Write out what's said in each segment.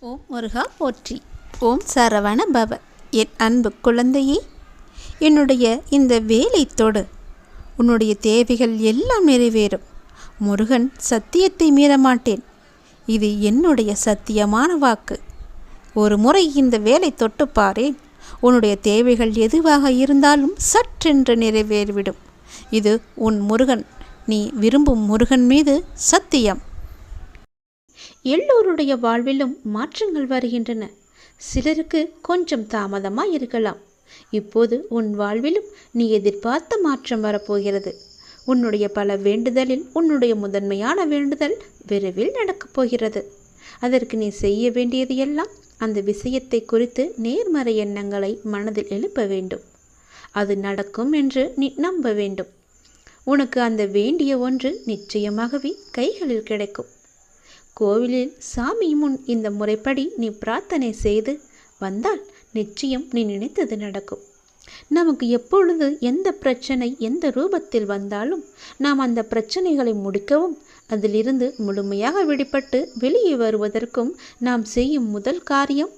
ஓம் முருகா போற்றி. ஓம் சரவண பவ. என் அன்பு குழந்தையே, என்னுடைய இந்த வேலை தொடு. உன்னுடைய தேவைகள் எல்லாம் நிறைவேறும். முருகன் சத்தியத்தை மீறமாட்டேன். இது என்னுடைய சத்தியமான வாக்கு. ஒரு முறை இந்த வேலை தொட்டு பாரேன். உன்னுடைய தேவைகள் எதுவாக இருந்தாலும் சற்றென்று நிறைவேறிவிடும். இது உன் முருகன், நீ விரும்பும் முருகன் மீது சத்தியம். எல்லோருடைய வாழ்விலும் மாற்றங்கள் வருகின்றன. சிலருக்கு கொஞ்சம் தாமதமாக இருக்கலாம். இப்போது உன் வாழ்விலும் நீ எதிர்பார்த்த மாற்றம் வரப்போகிறது. உன்னுடைய பல வேண்டுதலில் உன்னுடைய முதன்மையான வேண்டுதல் விரைவில் நடக்கப் போகிறது. அதற்கு நீ செய்ய வேண்டியது எல்லாம் அந்த விஷயத்தை குறித்து நேர்மறை எண்ணங்களை மனதில் எழுப்ப வேண்டும். அது நடக்கும் என்று நீ நம்ப வேண்டும். உனக்கு அந்த வேண்டிய ஒன்று நிச்சயமாகவே கைகளில் கிடைக்கும். கோவிலில் சாமி முன் இந்த முறைப்படி நீ பிரார்த்தனை செய்து வந்தால் நிச்சயம் நீ நினைத்தது நடக்கும். நமக்கு எப்பொழுது எந்த பிரச்சனை எந்த ரூபத்தில் வந்தாலும் நாம் அந்த பிரச்சனைகளை முடிக்கவும் அதிலிருந்து முழுமையாக விடுபட்டு வெளியே வருவதற்கும் நாம் செய்யும் முதல் காரியம்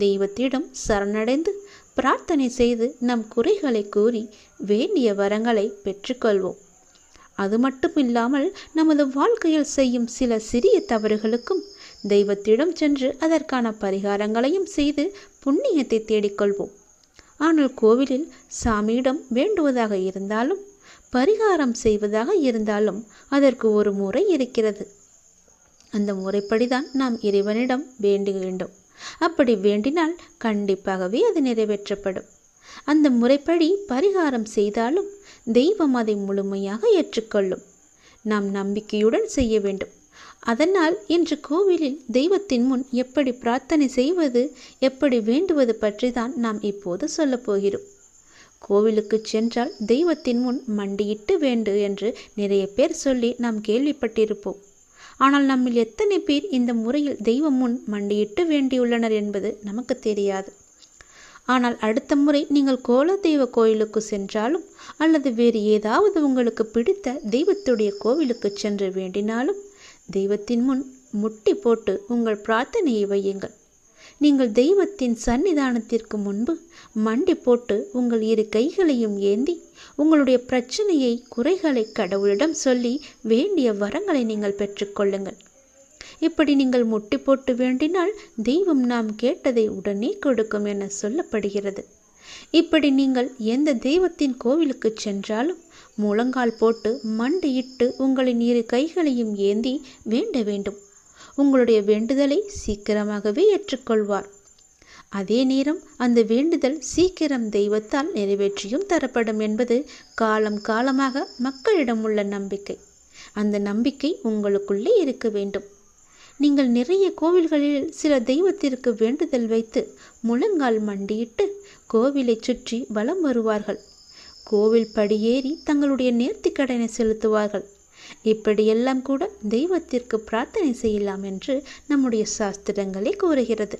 தெய்வத்திடம் சரணடைந்து பிரார்த்தனை செய்து நம் குறைகளை கூறி வேண்டிய வரங்களை பெற்றுக்கொள்வோம். அது மட்டும் இல்லாமல் நமது வாழ்க்கையில் செய்யும் சில சிறிய தவறுகளுக்கும் தெய்வத்திடம் சென்று அதற்கான பரிகாரங்களையும் செய்து புண்ணியத்தை தேடிக்கொள்வோம். ஆனால் கோவிலில் சாமியிடம் வேண்டுவதாக இருந்தாலும் பரிகாரம் செய்வதாக இருந்தாலும் அதற்கு ஒரு முறை இருக்கிறது. அந்த முறைப்படிதான் நாம் இறைவனிடம் வேண்ட வேண்டும். அப்படி வேண்டினால் கண்டிப்பாகவே அது நிறைவேற்றப்படும். அந்த முறைப்படி பரிகாரம் செய்தாலும் தெய்வம் அதை முழுமையாக ஏற்றுக்கொள்ளும். நாம் நம்பிக்கையுடன் செய்ய வேண்டும். அதனால் இன்று கோவிலில் தெய்வத்தின் முன் எப்படி பிரார்த்தனை செய்வது, எப்படி வேண்டுவது பற்றி தான் நாம் இப்போது சொல்லப் போகிறோம். கோவிலுக்கு சென்றால் தெய்வத்தின் முன் மண்டியிட்டு வேண்டு என்று நிறைய பேர் சொல்லி நாம் கேள்விப்பட்டிருப்போம். ஆனால் நம்மில் எத்தனை பேர் இந்த முறையில் தெய்வம் முன் மண்டியிட்டு வேண்டியுள்ளனர் என்பது நமக்கு தெரியாது. ஆனால் அடுத்த முறை நீங்கள் கோலதெய்வ கோயிலுக்கு சென்றாலும் அல்லது வேறு ஏதாவது உங்களுக்கு பிடித்த தெய்வத்துடைய கோவிலுக்கு சென்று வேண்டினாலும் தெய்வத்தின் முன் முட்டி போட்டு உங்கள் பிரார்த்தனையை வையுங்கள். நீங்கள் தெய்வத்தின் சன்னிதானத்திற்கு முன்பு மண்டி போட்டு உங்கள் இரு கைகளையும் ஏந்தி உங்களுடைய பிரச்சனையை குறைகளை கடவுளிடம் சொல்லி வேண்டிய வரங்களை நீங்கள் பெற்றுக்கொள்ளுங்கள். இப்படி நீங்கள் முட்டி போட்டு வேண்டினால் தெய்வம் நாம் கேட்டதை உடனே கொடுக்கும் என சொல்லப்படுகிறது. இப்படி நீங்கள் எந்த தெய்வத்தின் கோவிலுக்கு சென்றாலும் முழங்கால் போட்டு மண்டியிட்டு உங்களின் இரு கைகளையும் ஏந்தி வேண்ட வேண்டும். உங்களுடைய வேண்டுதலை சீக்கிரமாகவே ஏற்றுக்கொள்வார். அதே நேரம் அந்த வேண்டுதல் சீக்கிரம் தெய்வத்தால் நிறைவேற்றியும் தரப்படும் என்பது காலம் காலமாக மக்களிடம் உள்ள நம்பிக்கை. அந்த நம்பிக்கை உங்களுக்குள்ளே இருக்க வேண்டும். நீங்கள் நிறைய கோவில்களில் சில தெய்வத்திற்கு வேண்டுதல் வைத்து முழங்கால் மண்டியிட்டு கோவிலை சுற்றி வலம் வருவார்கள். கோவில் படியேறி தங்களுடைய நேர்த்திக்கடனை செலுத்துவார்கள். இப்படியெல்லாம் கூட தெய்வத்திற்கு பிரார்த்தனை செய்யலாம் என்று நம்முடைய சாஸ்திரங்களே கூறுகிறது.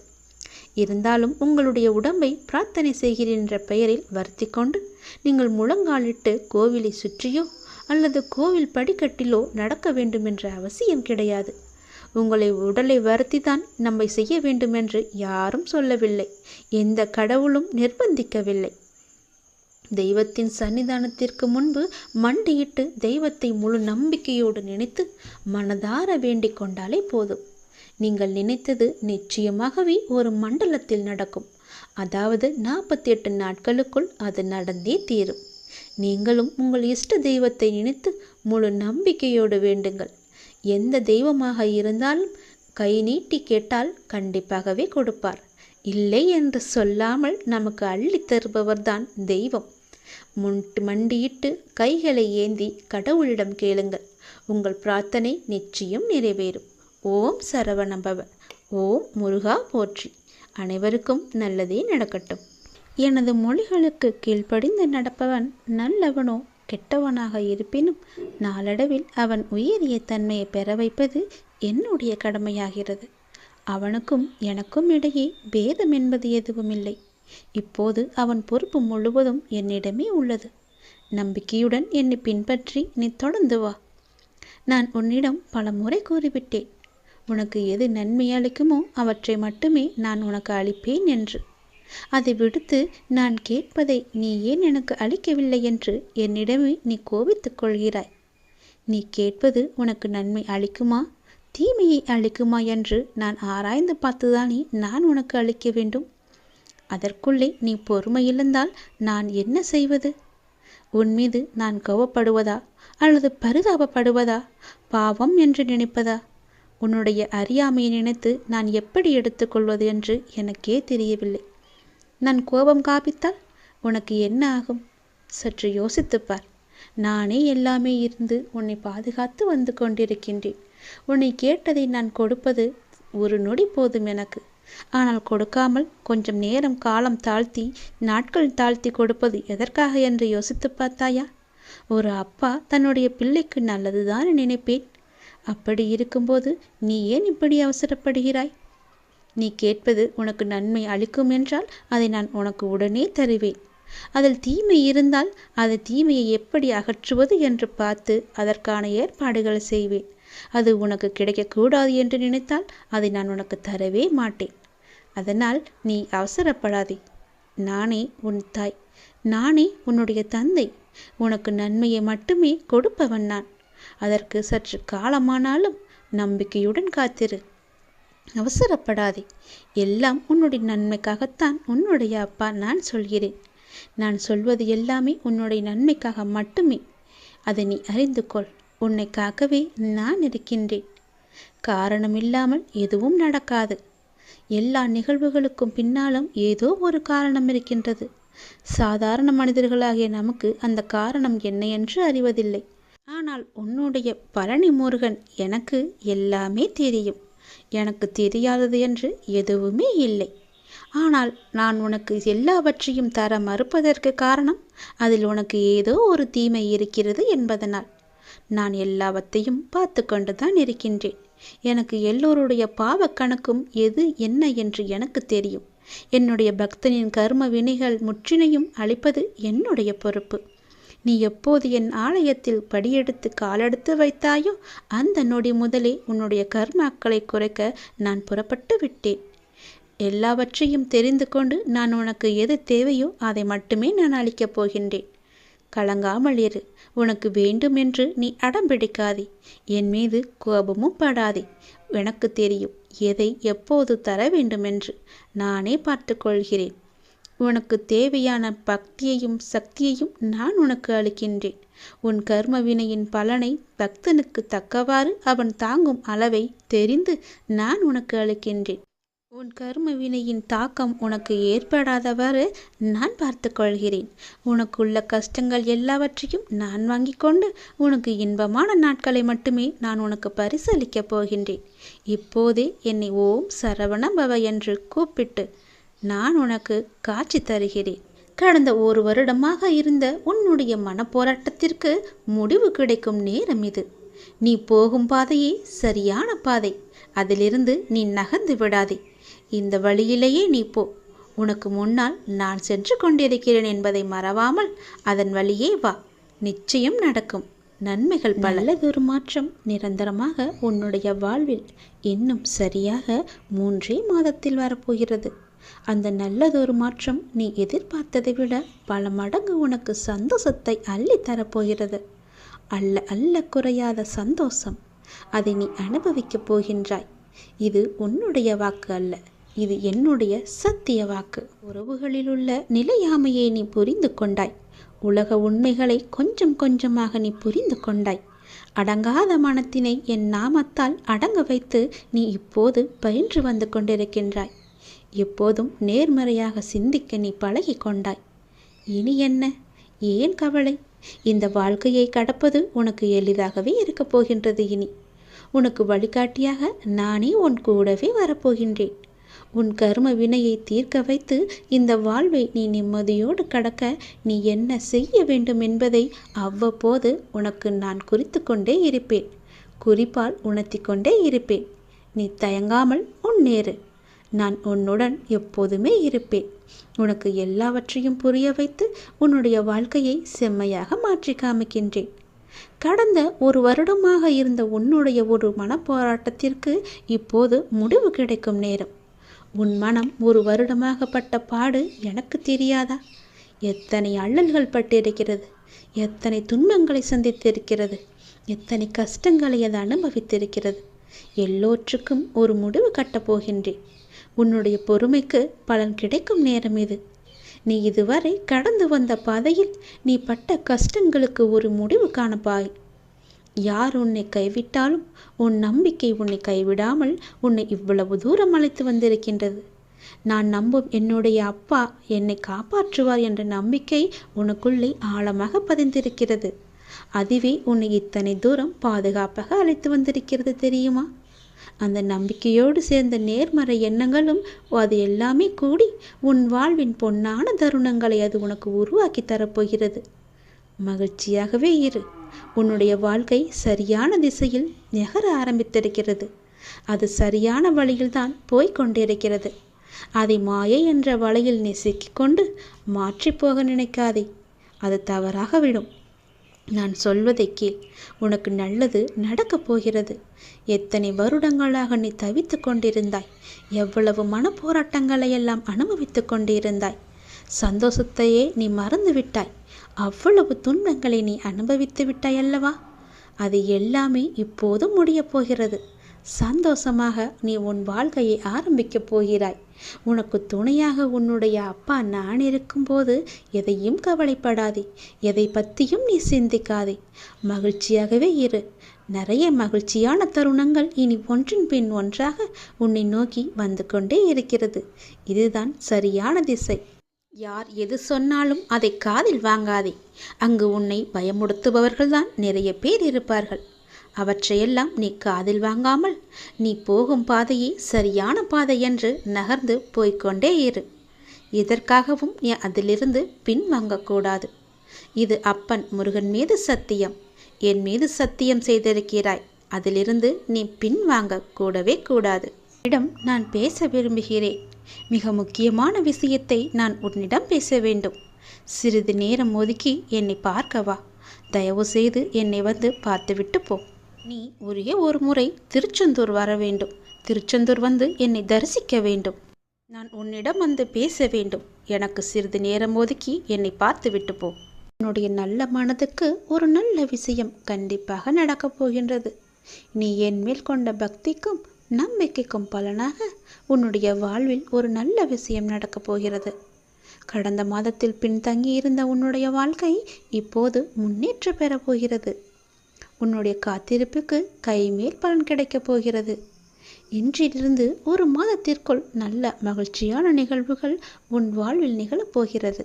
இருந்தாலும் உங்களுடைய உடம்பை பிரார்த்தனை செய்கிறேன் என்ற பெயரில் வருத்தி கொண்டு நீங்கள் முழங்காலிட்டு கோவிலை சுற்றியோ அல்லது கோவில் படிக்கட்டிலோ நடக்க வேண்டும் என்ற அவசியம் கிடையாது. உங்களை உடலை வருத்தி தான் நம்மை செய்ய வேண்டும் என்று யாரும் சொல்லவில்லை. எந்த கடவுளும் நிர்பந்திக்கவில்லை. தெய்வத்தின் சன்னிதானத்திற்கு முன்பு மண்டியிட்டு தெய்வத்தை முழு நம்பிக்கையோடு நினைத்து மனதார வேண்டிக் கொண்டாலே போதும். நீங்கள் நினைத்தது நிச்சயமாகவே ஒரு மண்டலத்தில் நடக்கும். அதாவது 48 நாட்களுக்குள் அது நடந்தே தீரும். நீங்களும் உங்கள் இஷ்ட தெய்வத்தை நினைத்து முழு நம்பிக்கையோடு வேண்டுங்கள். எந்த தெய்வமாக இருந்தாலும் கை நீட்டி கேட்டால் கண்டிப்பாகவே கொடுப்பார். இல்லை என்று சொல்லாமல் நமக்கு அள்ளி தருபவர்தான் தெய்வம். மண்டியிட்டு கைகளை ஏந்தி கடவுளிடம் கேளுங்கள். உங்கள் பிரார்த்தனை நிச்சயம் நிறைவேறும். ஓம் சரவணபவ. ஓம் முருகா போற்றி. அனைவருக்கும் நல்லதே நடக்கட்டும். எனது மொழிகளுக்கு கீழ்ப்படிந்து நடப்பவன் நல்லவனோ கெட்டவனாக இருப்பினும் நாளடைவில் அவன் உயரிய தன்மையை பெற வைப்பது என்னுடைய கடமையாகிறது. அவனுக்கும் எனக்கும் இடையே பேதம் என்பது எதுவும் இல்லை. இப்போது அவன் பொறுப்பு முழுவதும் என்னிடமே உள்ளது. நம்பிக்கையுடன் என்னை பின்பற்றி நீ தொடர்ந்து வா. நான் உன்னிடம் பல முறை கூறிவிட்டேன். உனக்கு எது நன்மை அளிக்குமோ அவற்றை மட்டுமே நான் உனக்கு அளிப்பேன் என்று. அதை விடுத்து நான் கேட்பதை நீ ஏன் எனக்கு அளிக்கவில்லை என்று என்னிடமே நீ கோபித்துக் கொள்கிறாய். நீ கேட்பது உனக்கு நன்மை அளிக்குமா தீமையை அளிக்குமா என்று நான் ஆராய்ந்து பார்த்துதானே நான் உனக்கு அளிக்க வேண்டும். அதற்குள்ளே நீ பொறுமை இழந்தால் நான் என்ன செய்வது? உன் மீது நான் கோபப்படுவதா அல்லது பரிதாபப்படுவதா, பாவம் என்று நினைப்பதா? உன்னுடைய அறியாமையை நினைத்து நான் எப்படி எடுத்துக்கொள்வது என்று எனக்கே தெரியவில்லை. நான் கோபம் காப்பித்தால் உனக்கு என்ன ஆகும்? சற்று யோசித்துப்பார். நானே எல்லாமே இருந்து உன்னை பாதுகாத்து வந்து கொண்டிருக்கின்றேன். உன்னை கேட்டதை நான் கொடுப்பது ஒரு நொடி போதும் எனக்கு. ஆனால் கொடுக்காமல் கொஞ்சம் நேரம் காலம் தாழ்த்தி நாட்கள் தாழ்த்தி கொடுப்பது எதற்காக என்று யோசித்து பார்த்தாயா? ஒரு அப்பா தன்னுடைய பிள்ளைக்கு நல்லதுதான் நினைப்பேன். அப்படி இருக்கும்போது நீ ஏன் இப்படி அவசரப்படுகிறாய்? நீ கேட்பது உனக்கு நன்மை அளிக்கும் என்றால் அதை நான் உனக்கு உடனே தருவேன். அதில் தீமை இருந்தால் அது தீமையை எப்படி அகற்றுவது என்று பார்த்து அதற்கான ஏற்பாடுகள் செய்வேன். அது உனக்கு கிடைக்கக்கூடாது என்று நினைத்தால் அதை நான் உனக்கு தரவே மாட்டேன். அதனால் நீ அவசரப்படாதே. நானே உன் தாய், நானே உன்னுடைய தந்தை. உனக்கு நன்மையை மட்டுமே கொடுப்பவன் நான். அதற்கு சற்று காலமானாலும் நம்பிக்கையுடன் காத்திரு. அவசரப்படாதே. எல்லாம் உன்னுடைய நன்மைக்காகத்தான் உன்னுடைய அப்பா நான் சொல்கிறேன். நான் சொல்வது எல்லாமே உன்னுடைய நன்மைக்காக மட்டுமே. அதை நீ அறிந்து கொள். உன்னை காக்கவே நான் இருக்கின்றேன். காரணமில்லாமல் எதுவும் நடக்காது. எல்லா நிகழ்வுகளுக்கும் பின்னாலும் ஏதோ ஒரு காரணம் இருக்கின்றது. சாதாரண மனிதர்களாகிய நமக்கு அந்த காரணம் என்ன என்று அறிவதில்லை. ஆனால் உன்னுடைய பழனி முருகன் எனக்கு எல்லாமே தெரியும். எனக்கு தெரியாதது என்று எதுவுமே இல்லை. ஆனால் நான் உனக்கு எல்லாவற்றையும் தர மறுப்பதற்கு காரணம் அதில் உனக்கு ஏதோ ஒரு தீமை இருக்கிறது என்பதனால். நான் எல்லாவற்றையும் பார்த்து கொண்டுதான் இருக்கின்றேன். எனக்கு எல்லோருடைய பாவ கணக்கும் எது என்ன என்று எனக்கு தெரியும். என்னுடைய பக்தனின் கர்ம வினைகள் முற்றினையும் அளிப்பது என்னுடைய பொறுப்பு. நீ எப்போது என் ஆலயத்தில் படியெடுத்து காலெடுத்து வைத்தாயோ அந்த நொடி முதலே உன்னுடைய கர்மாக்களை குறைக்க நான் புறப்பட்டு விட்டேன். எல்லாவற்றையும் தெரிந்து கொண்டு நான் உனக்கு எது தேவையோ அதை மட்டுமே நான் அளிக்கப் போகின்றேன். கலங்காமல் இரு. உனக்கு வேண்டும் என்று நீ அடம்பிடிக்காதே. என் மீது கோபமும் படாதே. எனக்கு தெரியும் எதை எப்போது தர வேண்டுமென்று. நானே பார்த்து கொள்கிறேன். உனக்கு தேவையான பக்தியையும் சக்தியையும் நான் உனக்கு அளிக்கின்றேன். உன் கர்ம வினையின் பலனை பக்தனுக்கு தக்கவாறு அவன் தாங்கும் அளவை தெரிந்து நான் உனக்கு அளிக்கின்றேன். உன் கர்ம வினையின் தாக்கம் உனக்கு ஏற்படாதவாறு நான் பார்த்து கொள்கிறேன். உனக்குள்ள கஷ்டங்கள் எல்லாவற்றையும் நான் வாங்கி கொண்டு உனக்கு இன்பமான நாட்களை மட்டுமே நான் உனக்கு பரிசளிக்கப் போகின்றேன். இப்போதே என்னை ஓம் சரவண பவ என்று கூப்பிட்டு நான் உனக்கு காட்சி தருகிறேன். கடந்த 1 வருடமாக இருந்த உன்னுடைய மனப்போராட்டத்திற்கு முடிவு கிடைக்கும் நேரம் இது. நீ போகும் பாதையே சரியான பாதை. அதிலிருந்து நீ நகர்ந்து விடாதே. இந்த வழியிலேயே நீ போ. உனக்கு முன்னால் நான் சென்று கொண்டிருக்கிறேன் என்பதை மறவாமல் அதன் வழியே வா. நிச்சயம் நடக்கும் நன்மைகள் பல. நல்லதொரு மாற்றம் நிரந்தரமாக உன்னுடைய வாழ்வில் இன்னும் சரியாக 3 மாதத்தில் வரப்போகிறது. அந்த நல்லதொரு மாற்றம் நீ எதிர்பார்த்ததை விட பல மடங்கு உனக்கு சந்தோஷத்தை அள்ளி தரப்போகிறது. அல்ல குறையாத சந்தோஷம். அதை நீ அனுபவிக்கப் போகின்றாய். இது உன்னுடைய வாக்கு அல்ல, இது என்னுடைய சத்திய வாக்கு. உறவுகளில் உள்ள நிலையாமையை நீ புரிந்து கொண்டாய். உலக உண்மைகளை கொஞ்சம் கொஞ்சமாக நீ புரிந்து கொண்டாய். அடங்காத மனத்தினை என் நாமத்தால் அடங்க வைத்து நீ இப்போது பயின்று வந்து கொண்டிருக்கின்றாய். எப்போதும் நேர்மறையாக சிந்திக்க நீ பழகி கொண்டாய். இனி என்ன? ஏன் கவலை? இந்த வாழ்க்கையை கடப்பது உனக்கு எளிதாகவே இருக்கப் போகின்றது. இனி உனக்கு வழிகாட்டியாக நானே உன் கூடவே வரப்போகின்றேன். உன் கர்ம வினையை தீர்க்க வைத்து இந்த வாழ்வை நீ நிம்மதியோடு கடக்க நீ என்ன செய்ய வேண்டும் என்பதை அவ்வப்போது உனக்கு நான் குறித்து கொண்டே இருப்பேன். குறிப்பால் உணர்த்தி கொண்டே இருப்பேன். நீ தயங்காமல் முன்னேறு. நான் உன்னுடன் எப்போதுமே இருப்பேன். உனக்கு எல்லாவற்றையும் புரிய வைத்து உன்னுடைய வாழ்க்கையை செம்மையாக மாற்றி காமிக்கின்றேன். கடந்த ஒரு வருடமாக இருந்த உன்னுடைய ஒரு மனப்போராட்டத்திற்கு இப்போது முடிவு கிடைக்கும் நேரம். உன் மனம் ஒரு வருடமாக பட்ட பாடு எனக்கு தெரியாதா? எத்தனை அல்லல்கள் பட்டிருக்கிறது, எத்தனை துன்பங்களை சந்தித்திருக்கிறது, எத்தனை கஷ்டங்களை அது அனுபவித்திருக்கிறது. எல்லோற்றுக்கும் ஒரு முடிவு கட்டப்போகின்றேன். உன்னுடைய பொறுமைக்கு பலன் கிடைக்கும் நேரம் இது. நீ இதுவரை கடந்து வந்த பாதையில் நீ பட்ட கஷ்டங்களுக்கு ஒரு முடிவு காணப்பாய். யார் உன்னை கைவிட்டாலும் உன் நம்பிக்கை உன்னை கைவிடாமல் உன்னை இவ்வளவு தூரம் அழைத்து வந்திருக்கின்றது. நான் நம்பும் என்னுடைய அப்பா என்னை காப்பாற்றுவார் என்ற நம்பிக்கை உனக்குள்ளே ஆழமாக பதிந்திருக்கிறது. அதுவே உன்னை இத்தனை தூரம் பாதுகாப்பாக அழைத்து வந்திருக்கிறது தெரியுமா? அந்த நம்பிக்கையோடு சேர்ந்த நேர்மறை எண்ணங்களும் அது எல்லாமே கூடி உன் வாழ்வின் பொன்னான தருணங்களை அது உனக்கு உருவாக்கி தரப்போகிறது. மகிழ்ச்சியாகவே இரு. உன்னுடைய வாழ்க்கை சரியான திசையில் நகர ஆரம்பித்திருக்கிறது. அது சரியான வழியில்தான் போய்கொண்டிருக்கிறது. அதை மாயை என்ற வலையில் நீ சிக்கிக்கொண்டு மாற்றி போக நினைக்காதே. அது தவறாக விடும். நான் சொல்வதை கேள். உனக்கு நல்லது நடக்கப் போகிறது. எத்தனை வருடங்களாக நீ தவித்து கொண்டிருந்தாய். எவ்வளவு மனப்போராட்டங்களையெல்லாம் அனுபவித்து கொண்டிருந்தாய். சந்தோஷத்தையே நீ மறந்து விட்டாய். அவ்வளவு துன்பங்களை நீ அனுபவித்து விட்டாய் அல்லவா? அது எல்லாமே இப்போது முடியப் போகிறது. சந்தோஷமாக நீ உன் வாழ்க்கையை ஆரம்பிக்கப் போகிறாய். உனக்கு துணையாக உன்னுடைய அப்பா நான் இருக்கும்போது எதையும் கவலைப்படாதே. எதை பற்றியும் நீ சிந்திக்காதே. மகிழ்ச்சியாகவே இரு. நிறைய மகிழ்ச்சியான தருணங்கள் இனி ஒன்றின் பின் ஒன்றாக உன்னை நோக்கி வந்து கொண்டே இருக்கிறது. இதுதான் சரியான திசை. யார் எது சொன்னாலும் அதை காதில் வாங்காதே. அங்கு உன்னை பயமுறுத்துபவர்கள்தான் நிறைய பேர் இருப்பார்கள். அவற்றையெல்லாம் நீ காதில் வாங்காமல் நீ போகும் பாதையே சரியான பாதை என்று நகர்ந்து போய்கொண்டே இரு. இதற்காகவும் நீ அதிலிருந்து பின் வாங்கக்கூடாது. இது அப்பன் முருகன் மீது சத்தியம். என் மீது சத்தியம் செய்திருக்கிறாய். அதிலிருந்து நீ பின் வாங்க கூடவே கூடாது. உன்னிடம் நான் பேச விரும்புகிறேன். மிக முக்கியமான விஷயத்தை நான் உன்னிடம் பேச வேண்டும். சிறிது நேரம் ஒதுக்கி என்னை பார்க்கவா. தயவு செய்து என்னை வந்து பார்த்துவிட்டு போ. நீ ஒரே ஒரு முறை திருச்செந்தூர் வர வேண்டும். திருச்செந்தூர் வந்து என்னை தரிசிக்க வேண்டும். நான் உன்னிடம் வந்து பேச வேண்டும். எனக்கு சிறிது நேரம் ஒதுக்கி என்னை பார்த்து விட்டு போ. உன்னுடைய நல்ல மனதுக்கு ஒரு நல்ல விஷயம் கண்டிப்பாக நடக்கப் போகின்றது. நீ என் மேல் கொண்ட பக்திக்கும் நம்பிக்கைக்கும் பலனாக உன்னுடைய வாழ்வில் ஒரு நல்ல விஷயம் நடக்கப் போகிறது. கடந்த மாதத்தில் பின்தங்கி இருந்த உன்னுடைய வாழ்க்கை இப்போது முன்னேற்றம் பெறப் போகிறது. உன்னுடைய காத்திருப்புக்கு கைமேல் பலன் கிடைக்கப் போகிறது. இன்றிலிருந்து ஒரு மாதத்திற்குள் நல்ல மகிழ்ச்சியான நிகழ்வுகள் உன் வாழ்வில் நிகழப்போகிறது.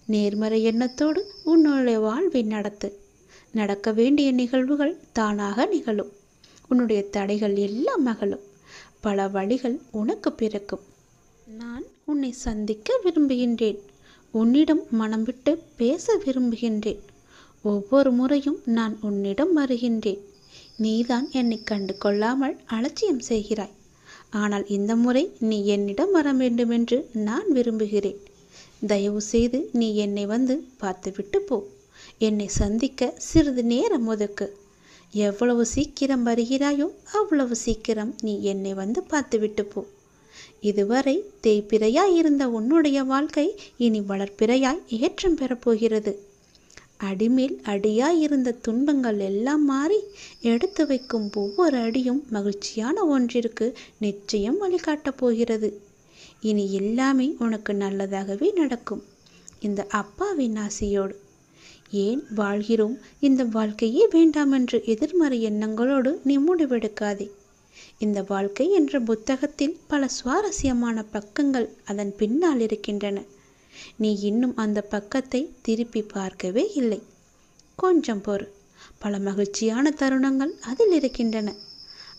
நேர்மறை எண்ணத்தோடு உன்னுடைய வாழ்வை நடத்து. நடக்க வேண்டிய நிகழ்வுகள் தானாக நிகழும். உன்னுடைய தடைகள் எல்லாம் அகலும். பல வழிகள் உனக்கு பிறக்கும். நான் உன்னை சந்திக்க விரும்புகின்றேன். உன்னிடம் மனம் விட்டு பேச விரும்புகின்றேன். ஒவ்வொரு முறையும் நான் உன்னிடம் வருகின்றேன். நீதான் என்னை கண்டு கொள்ளாமல் அலட்சியம் செய்கிறாய். ஆனால் இந்த முறை நீ என்னிடம் வர வேண்டுமென்று நான் விரும்புகிறேன். தயவு செய்து நீ என்னை வந்து பார்த்துவிட்டு போ. என்னை சந்திக்க சிறிது நேரம் ஒதுக்கு. எவ்வளவு சீக்கிரம் வருகிறாயோ அவ்வளவு சீக்கிரம் நீ என்னை வந்து பார்த்துவிட்டு போ. இதுவரை தேய்பிறையாய் இருந்த உன்னுடைய வாழ்க்கை இனி வளர்ப்பிறையாய் ஏற்றம் பெறப்போகிறது. அடிமேல் அடியாய் இருந்த துன்பங்கள் எல்லாம் மாறி எடுத்து வைக்கும் ஒவ்வொரு அடியும் மகிழ்ச்சியான ஒன்றிற்கு நிச்சயம் வழிகாட்டப் போகிறது. இனி எல்லாமே உனக்கு நல்லதாகவே நடக்கும். இந்த அப்பாவின் ஆசையோடு. ஏன் வாழ்கிறோம், இந்த வாழ்க்கையே வேண்டாம் என்று எதிர்மறை எண்ணங்களோடு நீ முடிவெடுக்காதே. இந்த வாழ்க்கை என்ற புத்தகத்தில் பல சுவாரஸ்யமான பக்கங்கள் அதன் பின்னால் இருக்கின்றன. நீ இன்னும் அந்த பக்கத்தை திருப்பி பார்க்கவே இல்லை. கொஞ்சம் பொறு. பல மகிழ்ச்சியான தருணங்கள் அதில் இருக்கின்றன.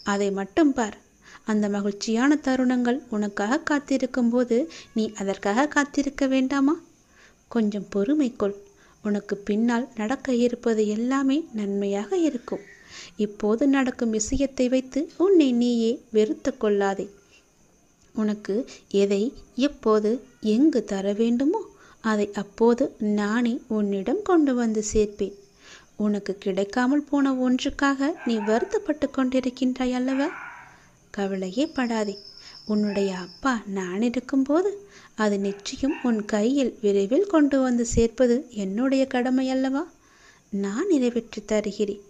அதை மட்டும் பார். அந்த மகிழ்ச்சியான தருணங்கள் உனக்காக காத்திருக்கும் போது நீ அதற்காக காத்திருக்க வேண்டாமா? கொஞ்சம் பொறுமை கொள். உனக்கு பின்னால் நடக்க இருப்பது எல்லாமே நன்மையாக இருக்கும். இப்போது நடக்கும் விஷயத்தை வைத்து உன்னை நீயே வெறுத்து கொள்ளாதே. உனக்கு எதை எப்போது எங்கு தர வேண்டுமோ அதை அப்போது நானே உன்னிடம் கொண்டு வந்து சேர்ப்பேன். உனக்கு கிடைக்காமல் போன ஒன்றுக்காக நீ வருத்தப்பட்டு கொண்டிருக்கின்றாய் அல்லவா? கவலையே படாதே. உன்னுடைய அப்பா நான் இருக்கும்போது அது நிச்சயம் உன் கையில் விரைவில் கொண்டு வந்து சேர்ப்பது என்னுடைய கடமை அல்லவா? நான் நிறைவேற்றி தருகிறேன்.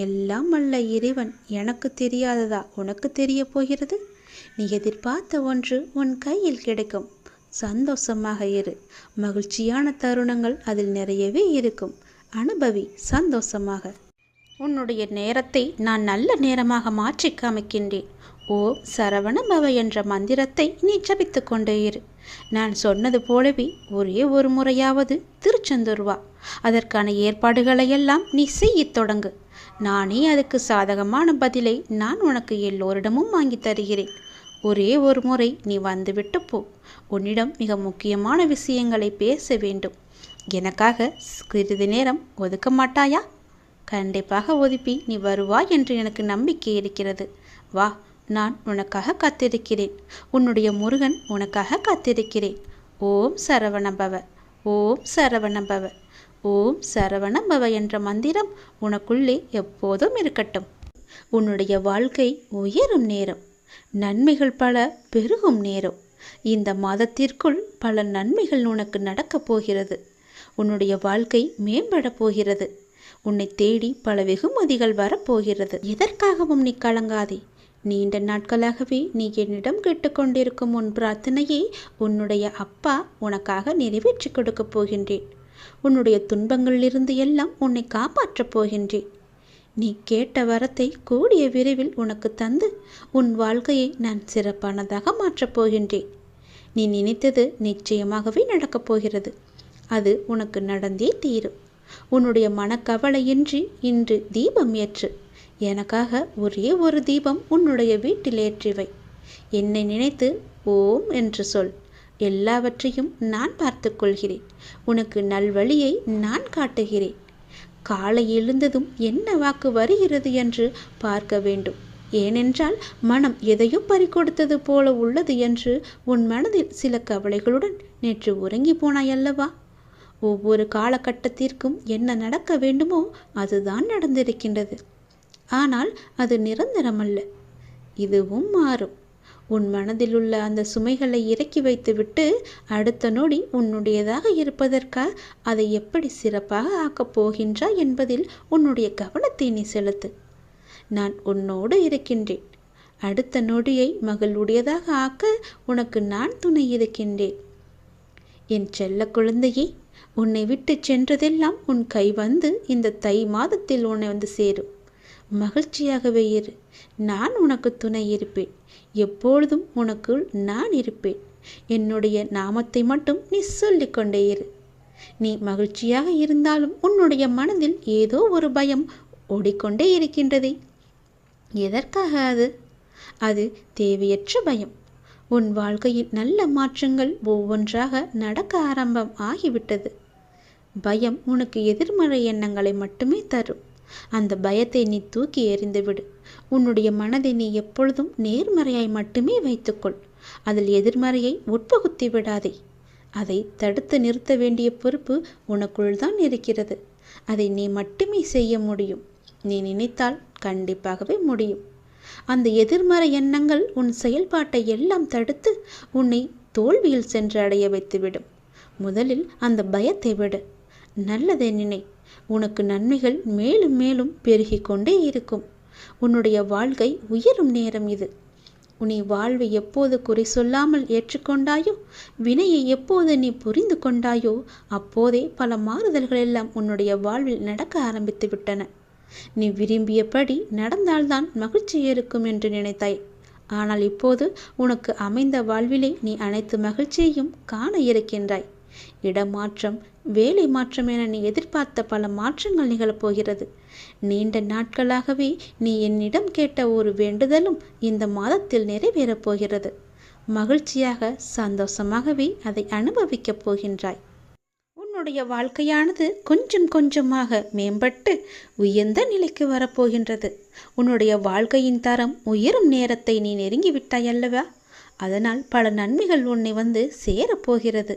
எல்லாம் வல்ல இறைவன் எனக்கு தெரியாததா உனக்கு தெரிய போகிறது? நீ எதிர்பார்த்த ஒன்று உன் கையில் கிடைக்கும். சந்தோஷமாக இரு. மகிழ்ச்சியான தருணங்கள் அதில் நிறையவே இருக்கும். அனுபவி சந்தோஷமாக. உன்னுடைய நேரத்தை நான் நல்ல நேரமாக மாற்றி காமிக்கின்றேன். ஓம் சரவண பவ என்ற மந்திரத்தை நீ ஜபித்து கொண்டே இரு. நான் சொன்னது போலவே ஒரே ஒரு முறையாவது திருச்செந்தூர் வா. அதற்கான ஏற்பாடுகளையெல்லாம் நீ செய்யத் தொடங்கு. நானே அதுக்கு சாதகமான பதிலை நான் உனக்கு எல்லோரிடமும் வாங்கி தருகிறேன். ஒரே ஒரு முறை நீ வந்துவிட்டு போ. உன்னிடம் மிக முக்கியமான விஷயங்களை பேச வேண்டும். எனக்காக சிறிது நேரம் ஒதுக்க மாட்டாயா? கண்டிப்பாக ஒதுப்பி நீ வருவாய் என்று எனக்கு நம்பிக்கை இருக்கிறது. வா, நான் உனக்காக காத்திருக்கிறேன். உன்னுடைய முருகன் உனக்காக காத்திருக்கிறேன். ஓம் சரவணபவ, ஓம் சரவணபவ, ஓம் சரவணபவ என்ற மந்திரம் உனக்குள்ளே எப்போதும் இருக்கட்டும். உன்னுடைய வாழ்க்கை உயரும் நேரம், நன்மைகள் பல பெருகும் நேரம். இந்த மாதத்திற்குள் பல நன்மைகள் உனக்கு நடக்கப் போகிறது. உன்னுடைய வாழ்க்கை மேம்பட போகிறது. உன்னை தேடி பல வெகுமதிகள் வரப்போகிறது. எதற்காகவும் நீ கலங்காதே. நீண்ட நாட்களாகவே நீ என்னிடம் கேட்டுக்கொண்டிருக்கும் உன் பிரார்த்தனையை உன்னுடைய அப்பா உனக்காக நிறைவேற்றி கொடுக்கப் போகின்றேன். உன்னுடைய துன்பங்களிலிருந்து எல்லாம் உன்னை காப்பாற்றப் போகின்றேன். நீ கேட்ட வரத்தை கூடிய விரைவில் உனக்கு தந்து உன் வாழ்க்கையை நான் சிறப்பானதாக மாற்றப் போகின்றேன். நீ நினைத்தது நிச்சயமாகவே நடக்கப் போகிறது. அது உனக்கு நடந்தே தீரும். உன்னுடைய மனக்கவலையின்றி இன்று தீபம் ஏற்று. எனக்காக ஒரே ஒரு தீபம் உன்னுடைய வீட்டில் ஏற்றிவை. என்னை நினைத்து ஓம் என்று சொல். எல்லாவற்றையும் நான் பார்த்து கொள்கிறேன். உனக்கு நல்வழியை நான் காட்டுகிறேன். காலை எழுந்ததும் என்ன வாக்கு வருகிறது என்று பார்க்க வேண்டும். ஏனென்றால் மனம் எதையோ பறிகொடுத்தது போல உள்ளது என்று உன் மனதில் சில கவலைகளுடன் நேற்று உறங்கி போனாயல்லவா? ஒவ்வொரு காலகட்டத்திற்கும் என்ன நடக்க வேண்டுமோ அதுதான் நடந்திருக்கின்றது. ஆனால் அது நிரந்தரமல்ல. இதுவும் மாறும். உன் மனதில் உள்ள அந்த சுமைகளை இறக்கி வைத்துவிட்டு அடுத்த நொடி உன்னுடையதாக இருப்பதற்காக அதை எப்படி சிறப்பாக ஆக்கப் போகின்றாய் என்பதில் உன்னுடைய கவனத்தை நீ செலுத்து. நான் உன்னோடு இருக்கின்றேன். அடுத்த நொடியை மகளுடையதாக ஆக்க உனக்கு நான் துணை இருக்கின்றேன். என் செல்ல குழந்தையே, உன்னை விட்டு சென்றதெல்லாம் உன் கை வந்து இந்த தை மாதத்தில் உன்னை வந்து சேரும். மகிழ்ச்சியாகவே இரு. நான் உனக்கு துணை இருப்பேன். எப்பொழுதும் உனக்குள் நான் இருப்பேன். என்னுடைய நாமத்தை மட்டும் நீ சொல்லிக்கொண்டே இரு. நீ மகிழ்ச்சியாக இருந்தாலும் உன்னுடைய மனதில் ஏதோ ஒரு பயம் ஓடிக்கொண்டே இருக்கின்றதே. எதற்காக அது? அது தேவையற்ற பயம். உன் வாழ்க்கையில் நல்ல மாற்றங்கள் ஒவ்வொன்றாக நடக்க ஆரம்பம் ஆகிவிட்டது. பயம் உனக்கு எதிர்மறை எண்ணங்களை மட்டுமே தரும். அந்த பயத்தை நீ தூக்கி எறிந்துவிடு. உன்னுடைய மனதை நீ எப்பொழுதும் நேர்மறையாய் மட்டுமே வைத்துக்கொள். அதில் எதிர்மறையை உட்புகுத்தி விடாதே. அதை தடுத்து நிறுத்த வேண்டிய பொறுப்பு உனக்குள் தான் இருக்கிறது. அதை நீ மட்டுமே செய்ய முடியும். நீ நினைத்தால் கண்டிப்பாகவே முடியும். அந்த எதிர்மறை எண்ணங்கள் உன் செயல்பாட்டை எல்லாம் தடுத்து உன்னை தோல்வியில் சென்று அடைய வைத்துவிடும். முதலில் அந்த பயத்தை விடு. நல்லதை நினை. உனக்கு நன்மைகள் மேலும் மேலும் பெருகி கொண்டே இருக்கும். உன்னுடைய வாழ்க்கை உயரும் நேரம் இது. உன்னை வாழ்வை எப்போது குறை சொல்லாமல் ஏற்றுக்கொண்டாயோ, வினையை எப்போது நீ புரிந்து கொண்டாயோ, அப்போதே பல மாறுதல்கள் எல்லாம் உன்னுடைய வாழ்வில் நடக்க ஆரம்பித்து விட்டன. நீ விரும்பியபடி நடந்தால்தான் மகிழ்ச்சி இருக்கும் என்று நினைத்தாய். ஆனால் இப்போது உனக்கு அமைந்த வாழ்விலே நீ அனைத்து மகிழ்ச்சியையும் காண இருக்கின்றாய். இடமாற்றம், வேலை மாற்றம் என நீ எதிர்பார்த்த பல மாற்றங்கள் நிகழப்போகிறது. நீண்ட நாட்களாகவே நீ என்னிடம் கேட்ட ஒரு வேண்டுதலும் இந்த மாதத்தில் நிறைவேறப் போகிறது. மகிழ்ச்சியாக சந்தோஷமாகவே அதை அனுபவிக்கப் போகின்றாய். உன்னுடைய வாழ்க்கையானது கொஞ்சம் கொஞ்சமாக மேம்பட்டு உயர்ந்த நிலைக்கு வரப்போகின்றது. உன்னுடைய வாழ்க்கையின் தரம் உயரும் நேரத்தை நீ நெருங்கிவிட்டாய் அல்லவா? அதனால் பல நன்மைகள் உன்னை வந்து சேரப்போகிறது.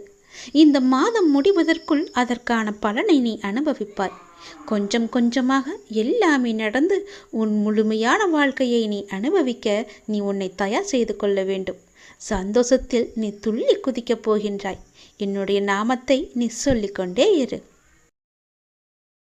இந்த மாதம் முடிவதற்குள் அதற்கான பலனை நீ அனுபவிப்பாய். கொஞ்சம் கொஞ்சமாக எல்லாமே நடந்து உன் முழுமையான வாழ்க்கையை நீ அனுபவிக்க நீ உன்னை தயார் செய்து கொள்ள வேண்டும். சந்தோஷத்தில் நீ துள்ளி குதிக்கப் போகின்றாய். என்னுடைய நாமத்தை நீ சொல்லிக்கொண்டே இரு.